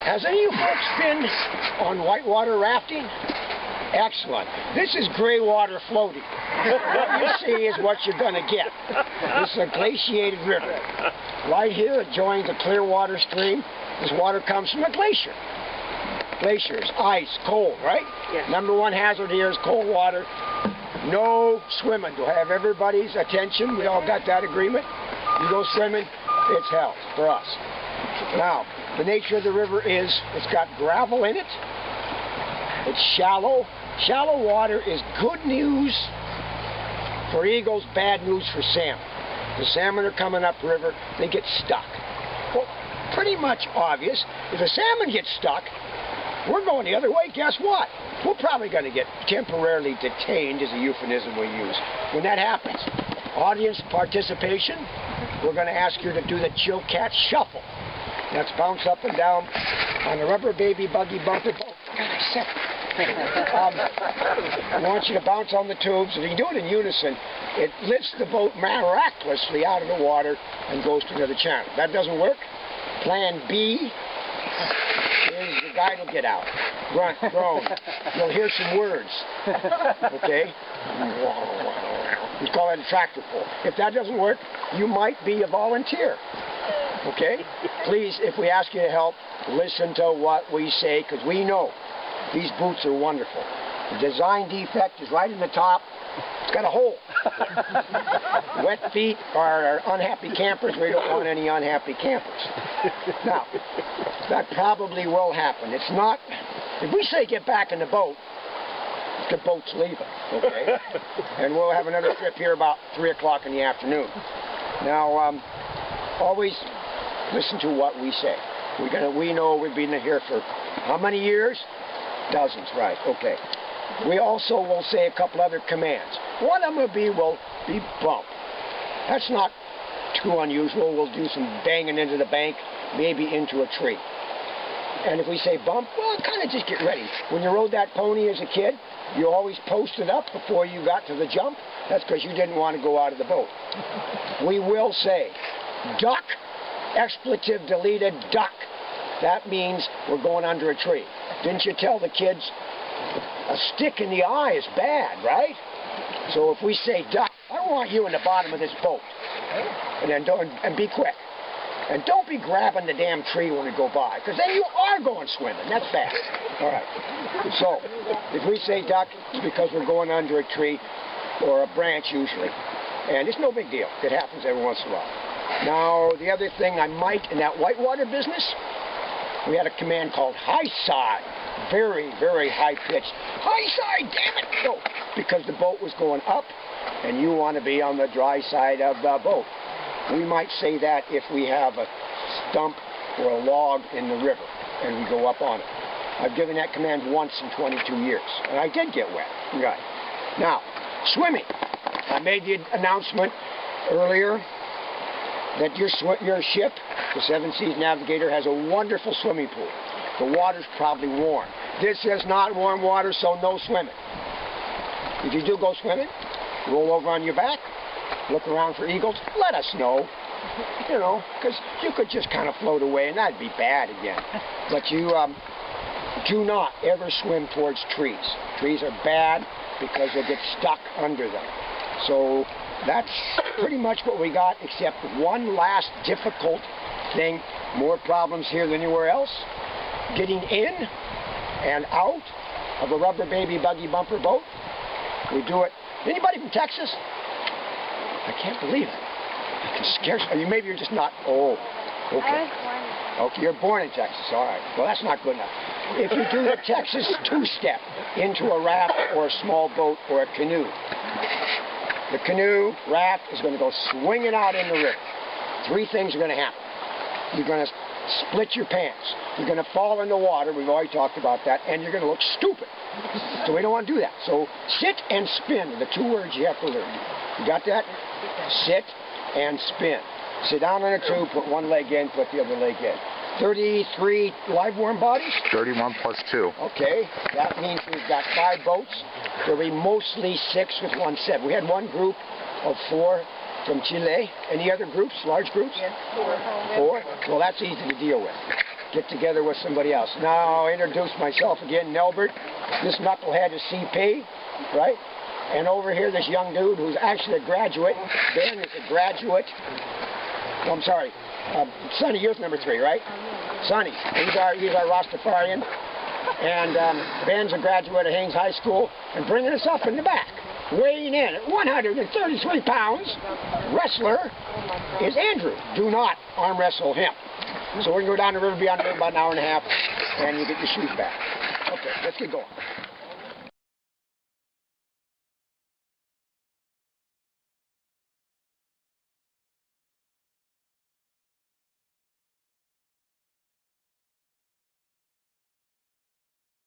Has any of you folks been on whitewater rafting? Excellent. This is gray water floating. What you see is what you're going to get. This is a glaciated river. Right here it joins a clear water stream. This water comes from a glacier. Glaciers, ice, cold, right? Yes. Number one hazard here is cold water. No swimming. To have everybody's attention, we all got that agreement. You go swimming, it's hell for us. Now, the nature of the river is it's got gravel in it. It's shallow. Shallow water is good news for eagles, bad news for salmon. The salmon are coming upriver, they get stuck. Well, pretty much obvious. If a salmon gets stuck, we're going the other way. Guess what? We're probably going to get temporarily detained, is a euphemism we use. When that happens, audience participation, we're going to ask you to do the Chilkat shuffle. Let's bounce up and down on the rubber baby buggy bumper boat. God, I said I want you to bounce on the tubes. If you do it in unison, it lifts the boat miraculously out of the water and goes to another channel. That doesn't work. Plan B is the guide will get out. Grunt, groan. You'll hear some words. Okay? We call it a tractor pull. If that doesn't work, you might be a volunteer. Okay? Please, if we ask you to help, listen to what we say, because we know these boots are wonderful. The design defect is right in the top. It's got a hole. Wet feet are unhappy campers. We don't want any unhappy campers. Now, that probably will happen. It's not, if we say get back in the boat, the boat's leaving, okay? And we'll have another trip here about 3 o'clock in the afternoon. Now, always listen to what we say. We know we've been here for how many years? Dozens, right, okay. We also will say a couple other commands. One of them will be bump. That's not too unusual. We'll do some banging into the bank, maybe into a tree. And if we say bump, well, kind of just get ready. When you rode that pony as a kid, you always posted up before you got to the jump. That's because you didn't want to go out of the boat. We will say duck, expletive deleted, duck. That means we're going under a tree. Didn't you tell the kids a stick in the eye is bad, right? So if we say duck, I don't want you in the bottom of this boat. And then and be quick. And don't be grabbing the damn tree when we go by, because then you are going swimming. That's bad. All right. So if we say duck, it's because we're going under a tree or a branch usually. And it's no big deal. It happens every once in a while. Now, the other thing I might, in that whitewater business, we had a command called high side. Very, very high-pitched. High side, damn it! No, because the boat was going up, and you want to be on the dry side of the boat. We might say that if we have a stump or a log in the river, and we go up on it. I've given that command once in 22 years, and I did get wet. Right. Now, swimming. I made the announcement earlier that your ship, the Seven Seas Navigator, has a wonderful swimming pool. The water's probably warm. This is not warm water, so no swimming. If you do go swimming, roll over on your back, look around for eagles, let us know. You know, because you could just kind of float away, and that'd be bad again. But you do not ever swim towards trees. Trees are bad because you'll get stuck under them. So that's pretty much what we got, except one last difficult thing. More problems here than anywhere else. Getting in and out of a rubber baby buggy bumper boat. We do it. Anybody from Texas? I can't believe it. I can scarcely. Maybe you're just not. Oh, okay. I was born. Okay, you're born in Texas. All right. Well, that's not good enough. If you do the Texas two-step into a raft or a small boat or a canoe, the canoe raft is going to go swinging out in the river. 3 things are going to happen. You're going to split your pants. You're going to fall in the water. We've already talked about that. And you're going to look stupid. So we don't want to do that. So sit and spin are the 2 words you have to learn. You got that? Sit and spin. Sit down on a tube, put one leg in, put the other leg in. 33 live warm bodies? 31 plus 2. Okay. That means we've got 5 boats. There'll be mostly 6 with 1 7. We had one group of 4 from Chile. Any other groups, large groups? Yes, 4. 4? Well, that's easy to deal with. get together with somebody else. Now, I'll introduce myself again, Nelbert. This knucklehead is CP, right? And over here, this young dude who's actually a graduate. Ben is a graduate. Oh, I'm sorry. Sonny, you're number 3, right? Sonny. He's our Rastafarian. And Ben's a graduate of Haines High School. And bringing us up in the back, weighing in at 133 pounds, wrestler is Andrew. Do not arm wrestle him. So we're going to go down the river beyond about an hour and a half, and you get your shoes back. Okay, let's get going.